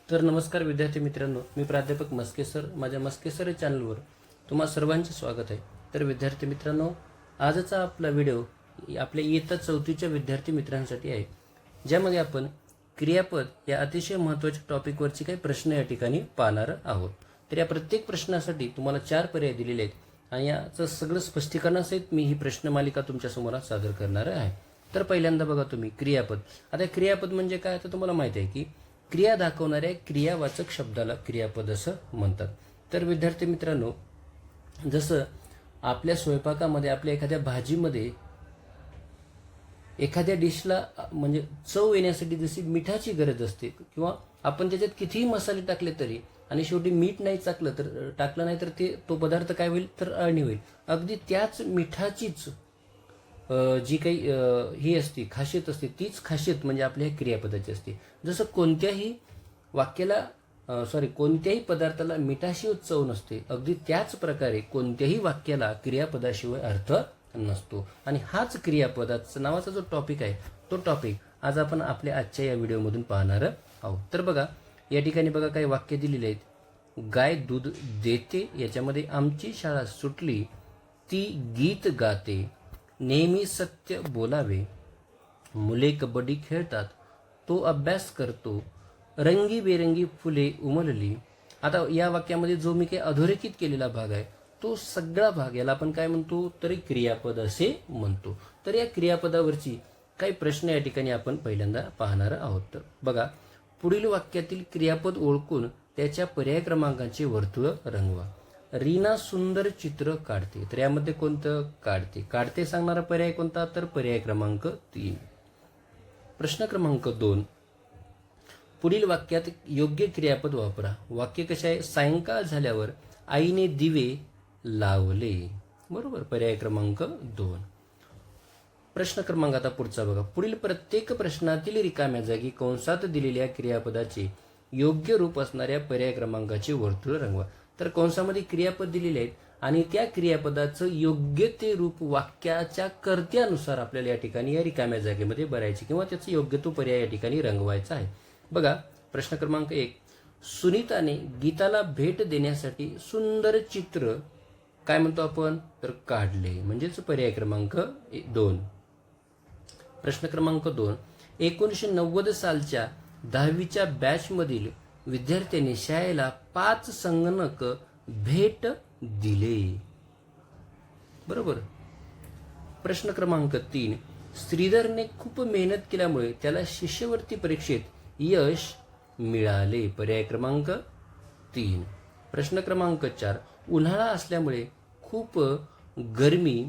तर नमस्कार विद्यार्थी मित्रांनो, मी प्राध्यापक मस्के सर. माझ्या मस्के सर चॅनलवर तुम्हा सर्वांचे स्वागत आहे. तर विद्यार्थी मित्रांनो, आजचा आपला व्हिडिओ आपल्या इयत्ता 4थीच्या विद्यार्थी मित्रांसाठी आहे, ज्यामध्ये आपण क्रियापद या अतिशय महत्त्वाच्या टॉपिकवरची काही प्रश्न या ठिकाणी पाहणार आहोत. तर या प्रत्येक प्रश्नासाठी तुम्हाला 4 पर्याय दिलेले आहेत आणि याचं सगळं स्पष्टीकरणासहित मी ही प्रश्नमालिका तुमच्यासमोर सादर करणार आहे. तर पहिल्यांदा बघा तुम्ही क्रियापद. आता क्रियापद म्हणजे काय तर तुम्हाला माहिती आहे की क्रिया दाखवणाऱ्या क्रियावाचक शब्दाला क्रियापद असं म्हणतात. तर विद्यार्थी मित्रांनो, जसं आपल्या स्वयंपाकामध्ये आपल्या एखाद्या भाजीमध्ये एखाद्या डिशला म्हणजे चव येण्यासाठी जशी मिठाची गरज असते, किंवा आपण त्याच्यात कितीही मसाले टाकले तरी आणि शेवटी मीठ नाही टाकलं नाही तर तो पदार्थ काय होईल तर अळणी होईल. अगदी त्याच मिठाचीच जी काही ही असते खासियत असते, तीच खासियत म्हणजे आपल्या ह्या क्रियापदाची असते. जसं कोणत्याही पदार्थाला मिठाशिवाय चव नसते, अगदी त्याच प्रकारे कोणत्याही वाक्याला क्रियापदाशिवाय अर्थ नसतो. आणि हाच क्रियापदाचा नावाचा जो टॉपिक आहे, तो टॉपिक आज आपण आपल्या आजच्या या व्हिडिओमधून पाहणार आहोत. तर बघा, या ठिकाणी बघा काही वाक्य दिलेली आहेत. गाय दूध देते, याच्यामध्ये आमची शाळा सुटली, ती गीत गाते, नेहमी सत्य बोलावे, मुले कबड्डी खेळतात, तो अभ्यास करतो, रंगीबेरंगी फुले उमलली. आता या वाक्यामध्ये जो मी काही अधोरेखित केलेला भाग आहे, तो सगळा भाग याला आपण काय म्हणतो तरी क्रियापद असे म्हणतो. तर या क्रियापदावरची काही प्रश्न या ठिकाणी आपण पहिल्यांदा पाहणार आहोत. तर बघा, पुढील वाक्यातील क्रियापद ओळखून त्याच्या पर्याय क्रमांकाचे वर्तुळ रंगवा. रीना सुंदर चित्र काढते, तर यामध्ये कोणतं काढते सांगणारा पर्याय कोणता तर पर्याय क्रमांक 3. प्रश्न क्रमांक 2, पुढील वाक्यात योग्य क्रियापद वापरा. वाक्य कसे आहे? सायंकाळ झाल्यावर आईने दिवे लावले, बरोबर, पर्याय क्रमांक 2. प्रश्न क्रमांक आता पुढचा बघा. पुढील प्रत्येक प्रश्नातील रिकाम्या जागी कंसात दिलेल्या क्रियापदाचे योग्य रूप असणाऱ्या पर्याय क्रमांकाचे वर्तुळ रंगवा. तर कंसामध्ये क्रियापद दिलेले आहेत आणि त्या क्रियापदाचं योग्य ते रूप वाक्याच्या कर्त्यानुसार आपल्याला या ठिकाणी या रिकाम्या जागेमध्ये भरायचे, किंवा त्याचा योग्य तो पर्याय या ठिकाणी रंगवायचा आहे. बघा, प्रश्न क्रमांक 1, सुनीताने गीताला भेट देण्यासाठी सुंदर चित्र काय म्हणतो आपण तर काढले, म्हणजेच पर्याय क्रमांक 2. प्रश्न क्रमांक 2, 1990 सालच्या 10वीच्या बॅचमधील विद्यार्थ्यांनी शाळेला 5 संगणक भेट दिले, बरोबर. प्रश्न क्रमांक 3, श्रीधरने खूप मेहनत केल्यामुळे त्याला शिष्यवृत्ती परीक्षेत यश मिळाले, पर्याय क्रमांक 3. प्रश्न क्रमांक 4, उन्हाळा असल्यामुळे खूप गरमी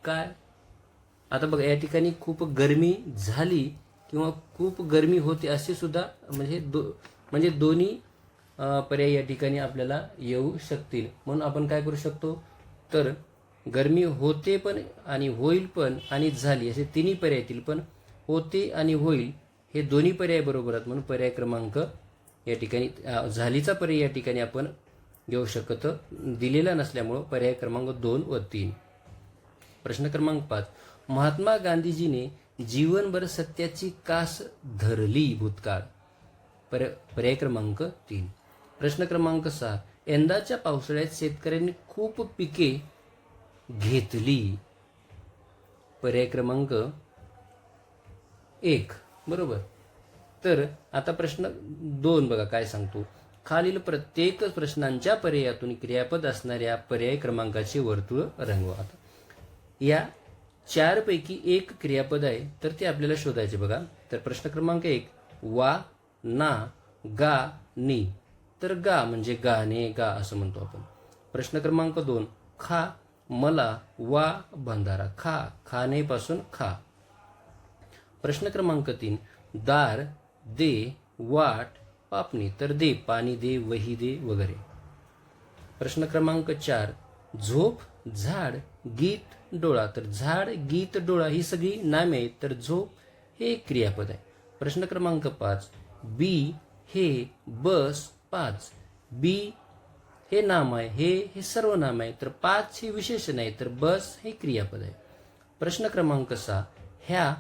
काय. आता बघा, या ठिकाणी खूप गरमी झाली किंवा खूप गरमी होते असे सुद्धा म्हणजे दोन्ही पर्याय या ठिकाणी आपल्याला येऊ शकतील. म्हणून आपण काय करू शकतो तर गरमी होते पण आणि होईल पण आणि झाली असे तिन्ही पर्याय येतील, पण होते आणि होईल हे दोन्ही पर्याय बरोबर आहेत, म्हणून पर्याय क्रमांक या ठिकाणी झालीचा पर्याय या ठिकाणी आपण घेऊ शकत दिलेला नसल्यामुळं पर्याय क्रमांक 2 व 3. प्रश्न क्रमांक 5, महात्मा गांधीजीने जीवनभर सत्याची कास धरली भूतकाळ, पर्याय क्रमांक 3. प्रश्न क्रमांक 6, यंदाच्या पावसाळ्यात शेतकऱ्यांनी खूप पिके घेतली, पर्याय क्रमांक 1, बरोबर. तर आता प्रश्न 2 बघा काय सांगतो. खालील प्रत्येक प्रश्नांच्या पर्यायातून क्रियापद असणाऱ्या पर्याय क्रमांकाचे वर्तुळ रंगवा. आता या 4 पैकी एक क्रियापद आहे, तर ते आपल्याला शोधायचे बघा. तर प्रश्न क्रमांक 1, वा, ना, गा, नी. तर गा म्हणजे गाणे, गा असं म्हणतो आपण. प्रश्न क्रमांक 2, खा, मला, वा, बंधारा, खा, खाणेपासून खा. प्रश्न क्रमांक 3, दार, दे, वाट, पापणी. तर दे, पाणी दे, वही दे वगैरे. प्रश्न क्रमांक 4, झोप, झाड, गीत, डोळा. तर झाड, गीत, डोळा ही सगळी नामे आहेत, तर झोप हे एक क्रियापद आहे. प्रश्न क्रमांक 5, बी, हे, बस, 5. बी हे नाम आहे, हे सर्वनाम आहे, तर 5 हे विशेषण आहे, तर बस हे क्रियापद आहे. प्रश्न क्रमांक 6, ह्या,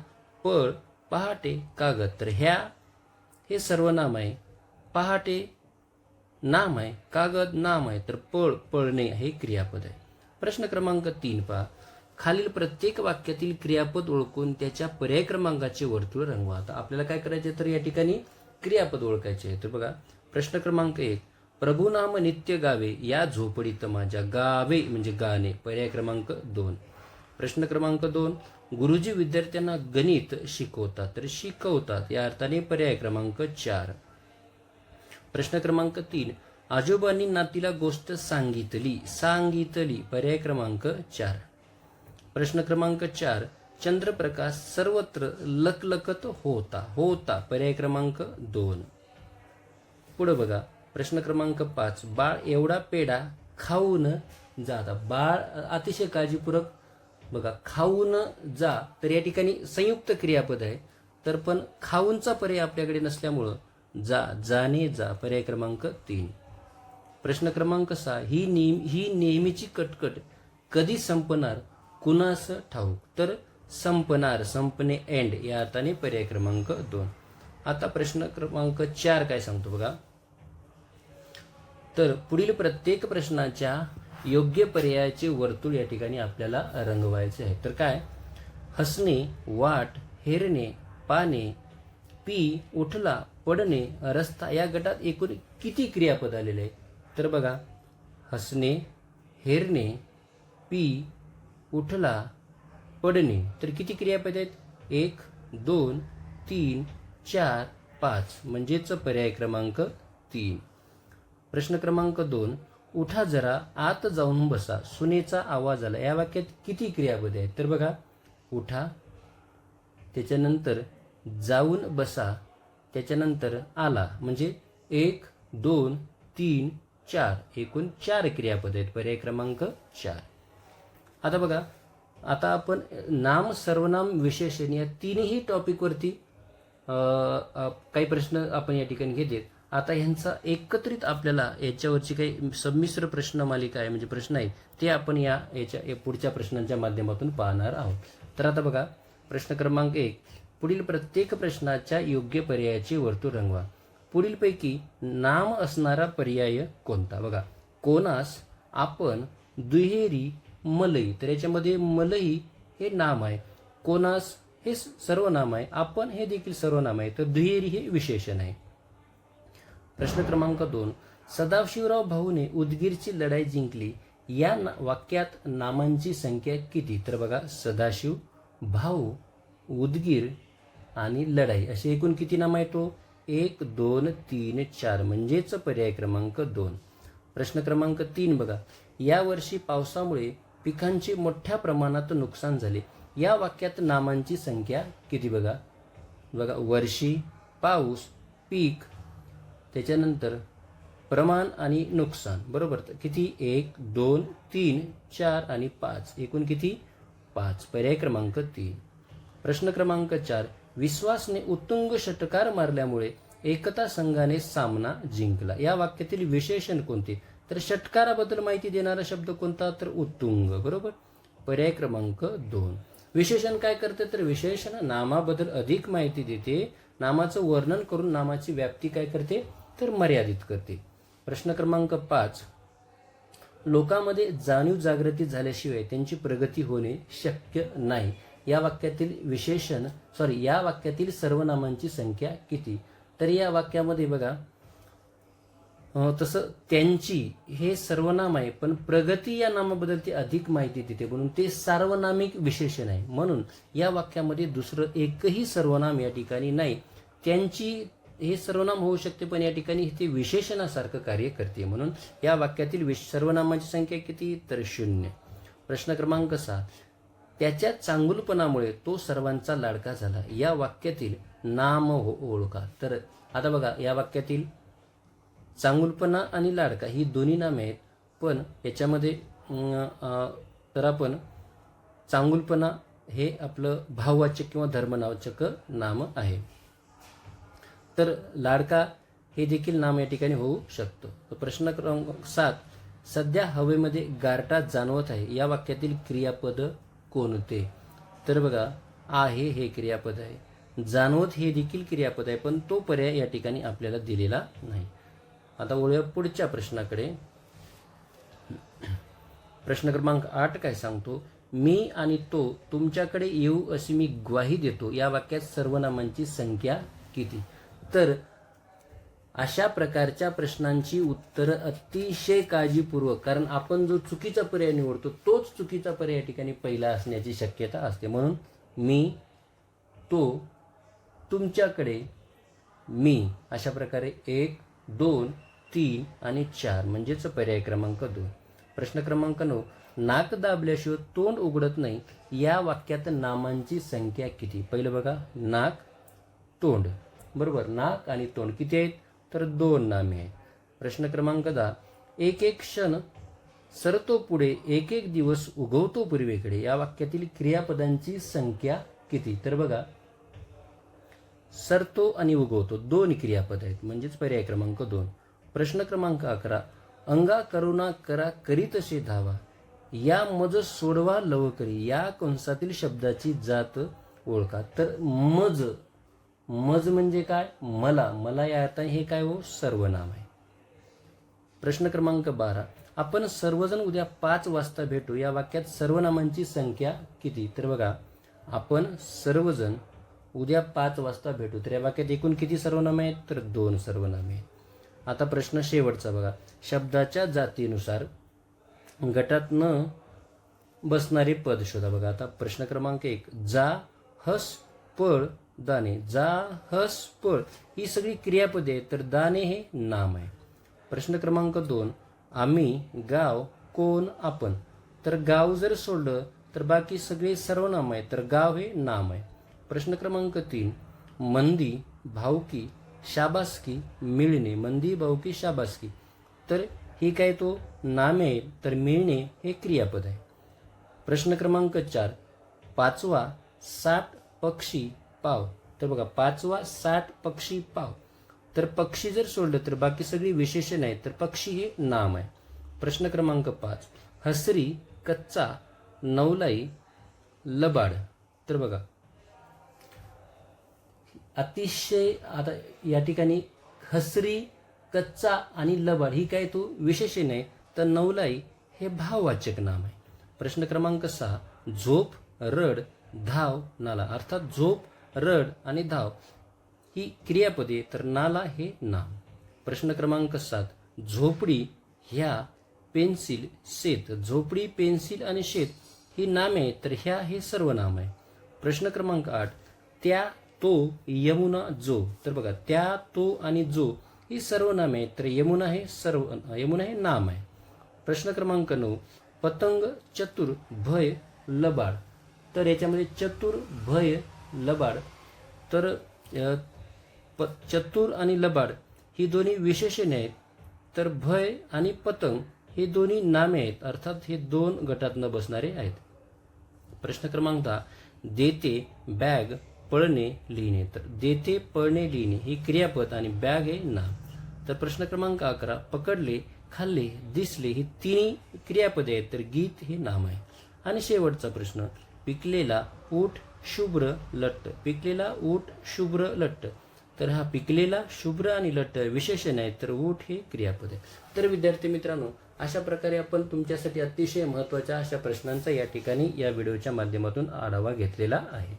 पळ, पहाटे, कागद. तर ह्या हे सर्वनाम आहे, पहाटे नाम आहे, कागद नाम आहे, तर पळ पळणे हे क्रियापद आहे. प्रश्न क्रमांक 3 पहा. खालील प्रत्येक वाक्यातील क्रियापद ओळखून त्याच्या पर्याय क्रमांकाचे वर्तुळ रंगवा. आता आपल्याला काय करायचे तर या ठिकाणी क्रियापद ओळखायचे आहे. तर बघा प्रश्न क्रमांक 1, प्रभुनाम नित्य गावे या झोपडीत माझ्या. गावे म्हणजे गाणे, पर्याय क्रमांक 2. प्रश्न क्रमांक 2, गुरुजी विद्यार्थ्यांना गणित शिकवतात, तर शिकवतात या अर्थाने पर्याय क्रमांक 4. प्रश्न क्रमांक 3, आजोबांनी नातीला गोष्ट सांगितली, सांगितली पर्याय क्रमांक 4. प्रश्न क्रमांक 4, चंद्रप्रकाश सर्वत्र लकलकत होता, होता पर्याय क्रमांक 2. पुढे बघा प्रश्न क्रमांक 5, बाळ एवढा पेढा खाऊन जाता. बाळ अतिशय काळजीपूर्वक बघा खाऊन जा, तर या ठिकाणी संयुक्त क्रियापद आहे, तर पण खाऊनचा पर्याय आपल्याकडे नसल्यामुळं जा, जाणे जा पर्याय क्रमांक 3. प्रश्न क्रमांक 6, ही नेहमीची कटकट कधी संपणार कुणास ठाऊक, तर संपणार, संपणे एंड या अर्थाने पर्याय क्रमांक 2. आता प्रश्न क्रमांक 4 काय सांगतो बघा. तर पुढील प्रत्येक प्रश्नाच्या योग्य पर्यायाचे वर्तुळ या ठिकाणी आपल्याला रंगवायचे आहे. तर काय, हसणे, वाट, हेरणे, पाने, पी, उठला, पडणे, रस्ता या गटात एकूण किती क्रियापद आलेले आहे. तर बघा हसणे, हेरणे, पी, उठला, पडणे, तर किती क्रियापद आहेत. 1, 2, 3, 4, 5 म्हणजेच पर्याय क्रमांक 3. प्रश्न क्रमांक 2, उठा जरा आत जाऊन बसा, सुनेचा आवाज आला या वाक्यात किती क्रियापद आहेत. तर बघा उठा, त्याच्यानंतर जाऊन बसा, त्याच्यानंतर आला, म्हणजे 1, 2, 3, 4 एकूण 4 क्रियापद आहेत, पर्याय क्रमांक 4. आता बघा आता आपण नाम, सर्वनाम, विशेषण या तिन्ही टॉपिकवरती काही प्रश्न आपण या ठिकाणी घेतलेत. आता ह्यांचा एकत्रित आपल्याला याच्यावरची काही संमिश्र प्रश्न मालिका आहे, म्हणजे प्रश्न आहेत ते आपण या पुढच्या प्रश्नांच्या माध्यमातून पाहणार आहोत. तर आता बघा प्रश्न क्रमांक 1, पुढील प्रत्येक प्रश्नाच्या योग्य पर्यायाचे वर्तुळ रंगवा. पुढीलपैकी नाम असणारा पर्याय कोणता. बघा कोणास, आपण, दुहेरी, मलई, तर याच्यामध्ये मलई हे नाम आहे, कोणास हे सर्वनाम आहे, आपण हे देखील सर्वनाम आहे, तर दुहेरी हे विशेषण आहे. प्रश्न क्रमांक 2, सदाशिवराव भाऊने उदगीरची लढाई जिंकली या वाक्यात नामांची संख्या किती. तर बघा सदाशिव, भाऊ, उदगीर आणि लढाई असे एकूण किती नाम आहे. तो 1, 2, 3, 4 म्हणजेच पर्याय क्रमांक 2. प्रश्न क्रमांक 3 बघा, या वर्षी पावसामुळे पिकांचे मोठ्या प्रमाणात नुकसान झाले या वाक्यात नामांची संख्या किती. बघा बघा वर्षी, पाऊस, पीक, त्याच्यानंतर प्रमाण आणि नुकसान, बरोबर. तर किती 1, 2, 3, 4 आणि 5 एकूण किती 5, पर्याय क्रमांक 3. प्रश्न क्रमांक 4, विश्वासने उत्तुंग षटकार मारल्यामुळे एकता संघाने सामना जिंकला या वाक्यातील विशेषण कोणते. तर षटकाराबद्दल माहिती देणारा शब्द कोणता, तर उत्तुंग, बरोबर. पर्याय क्रमांक 2. विशेषण काय करते, तर विशेषण नामाबद्दल अधिक माहिती देते, नामाचं वर्णन करून नामाची व्याप्ती काय करते, तर मर्यादित करते. प्रश्न क्रमांक 5, लोकांमध्ये जाणीव जागृती झाल्याशिवाय त्यांची प्रगती होणे शक्य नाही या वाक्यातील विशेषण या वाक्यातील सर्वनामांची संख्या किती. तर या वाक्यामध्ये बघा तसं त्यांची हे सर्वनाम आहे, पण प्रगती या नामाबद्दल ते अधिक माहिती देते म्हणून ते सार्वनामिक विशेषण आहे. म्हणून या वाक्यामध्ये दुसरं एकही सर्वनाम या ठिकाणी नाही. त्यांची हे सर्वनाम होऊ शकते, पण या ठिकाणी ते विशेषणासारखं कार्य करते, म्हणून या वाक्यातील सर्वनामांची संख्या किती, तर 0. प्रश्न क्रमांक 6, त्याच्या चांगुलपणामुळे तो सर्वांचा लाडका झाला या वाक्यातील नाम ओळखा. तर आता बघा या वाक्यातील चांगुलपणा आणि लाडका ही दोन्ही नामे आहेत, पण याच्यामध्ये तर आपण चांगुलपणा हे आपलं भाववाचक किंवा धर्मवाचक नाम आहे, तर लाडका हे देखील नाम या ठिकाणी होऊ शकतं. तर प्रश्न क्रमांक 7, सध्या हवेमध्ये गारठा जाणवत आहे या वाक्यातील क्रियापद कोणते. तर बघा आहे हे क्रियापद आहे, जाणवत हे देखील क्रियापद आहे, पण तो पर्याय या ठिकाणी आपल्याला दिलेला नाही. आता वळूया पुढच्या प्रश्नाकडे. प्रश्न क्रमांक 8 काय सांगतो, मी आणि तो तुमच्याकडे येऊ अशी मी ग्वाही देतो या वाक्यात सर्वनामांची संख्या किती? तर अशा प्रकारच्या प्रश्नांची उत्तरं अतिशय काळजीपूर्वक, कारण आपण जो चुकीचा पर्याय निवडतो तोच चुकीचा पर्याय या ठिकाणी पहिला असण्याची शक्यता असते. म्हणून मी, तो, तुमच्याकडे, मी, अशा प्रकारे 1, 2, 3 आणि 4 म्हणजेच पर्याय क्रमांक 2. प्रश्न क्रमांक 9, नाक दाबल्याशिवाय तोंड उघडत नाही या वाक्यात नामांची संख्या किती? पहिलं बघा, नाक, तोंड, बरोबर. नाक आणि तोंड किती आहेत? तर 2 नामे आहेत. प्रश्न क्रमांक 10, एक एक क्षण सरतो पुढे, एक एक दिवस उगवतो पूर्वेकडे या वाक्यातील क्रियापदांची संख्या किती? तर बघा, सरतो आणि उगवतो 2 क्रियापद आहेत, म्हणजेच पर्याय क्रमांक 2. प्रश्न क्रमांक 11, अंगा करुणा करा करीतसे धावा या मज सोडवा लवकरी या कंसातील शब्दाची जात ओळखा. तर मज, मज म्हणजे काय? मला, मला या आता हे काय हो? सर्वनाम आहे. प्रश्न क्रमांक 12, आपण सर्वजण उद्या 5 वाजता भेटू या वाक्यात सर्वनामांची संख्या किती? तर बघा, आपण सर्वजण उद्या 5 वाजता भेटू, तर या वाक्यात एकूण किती सर्वनामे आहेत? तर 2 सर्वनामे आहेत. आता प्रश्न शेवटचा बघा, शब्दाच्या जातीनुसार गटात न बसणारे पद शोधा. बघा आता प्रश्न क्रमांक 1, जा, हस, पळ, दाणे. जा, हस, पळ ही सगळी क्रियापदे आहेत, तर दाणे हे नाम आहे. प्रश्न क्रमांक 2, आम्ही, गाव, कोण, आपण. तर गाव जर सोडलं तर बाकी सगळे सर्वनाम आहे, तर गाव हे नाम आहे. प्रश्न क्रमांक 3, मंदी, भावकी, शाबासकी, मिळणे. मंदी, भावकी, शाबासकी, तर ही काय तो नामे आहे, तर मिळणे हे क्रियापद आहे. प्रश्न क्रमांक 4, 5वा 60 पक्षी पाव. तर बघा, 5वा 60 पक्षी पाव, तर पक्षी जर सोडलं तर बाकी सगळी विशेषण आहेत, तर पक्षी हे नाम आहे. प्रश्न क्रमांक 5, हसरी, कच्चा, नवलाई, लबाड. तर बघा, अतिशय आता या ठिकाणी हसरी, कच्चा आणि लबाड ही काय तो विशेषण आहे, तर नवलाई हे भाववाचक नाम आहे. प्रश्न क्रमांक 6, झोप, रड, धाव, नाला. अर्थात झोप, रड आणि धाव ही क्रियापदे, तर नाला हे नाम. प्रश्न क्रमांक 7, झोपडी, ह्या, पेन्सिल, शेत. झोपडी, पेन्सिल आणि शेत ही नामे आहेत, तर ह्या हे सर्वनाम आहे. प्रश्न क्रमांक 8, त्या, तो, यमुना, जो. तर बघा, त्या, तो आणि जो ही सर्वनामे आहेत, तर यमुना हे नाम आहे. प्रश्न क्रमांक 9, पतंग, चतुर, भय, लबाड. तर याच्यामध्ये चतुर, भय, लबाड, तर चतुर आणि लबाड ही दोन्ही विशेषणे आहेत, तर भय आणि पतंग हे दोन्ही नामे आहेत, अर्थात हे 2 गटात न बसणारे आहेत. प्रश्न क्रमांक 10, देते, बॅग, पळणे, लिहिणे. तर देते, पळणे, लिहिणे ही क्रियापद आणि बॅग हे नाम. तर प्रश्न क्रमांक 11, पकडले, खाल्ले, दिसले ही 3 क्रियापदे आहेत, तर गीत हे नाम आहे. आणि शेवटचा प्रश्न, पिकलेला, ऊठ, शुभ्र, लट्ट. पिकलेला, ऊठ, शुभ्र, लट्ट. तर हा पिकलेला, शुभ्र आणि लट्ट विशेषण आहे, तर ऊठ हे क्रियापद आहे. तर विद्यार्थी मित्रांनो, अशा प्रकारे आपण तुमच्यासाठी अतिशय महत्त्वाच्या अशा प्रश्नांचा या ठिकाणी या व्हिडिओच्या माध्यमातून आढावा घेतलेला आहे.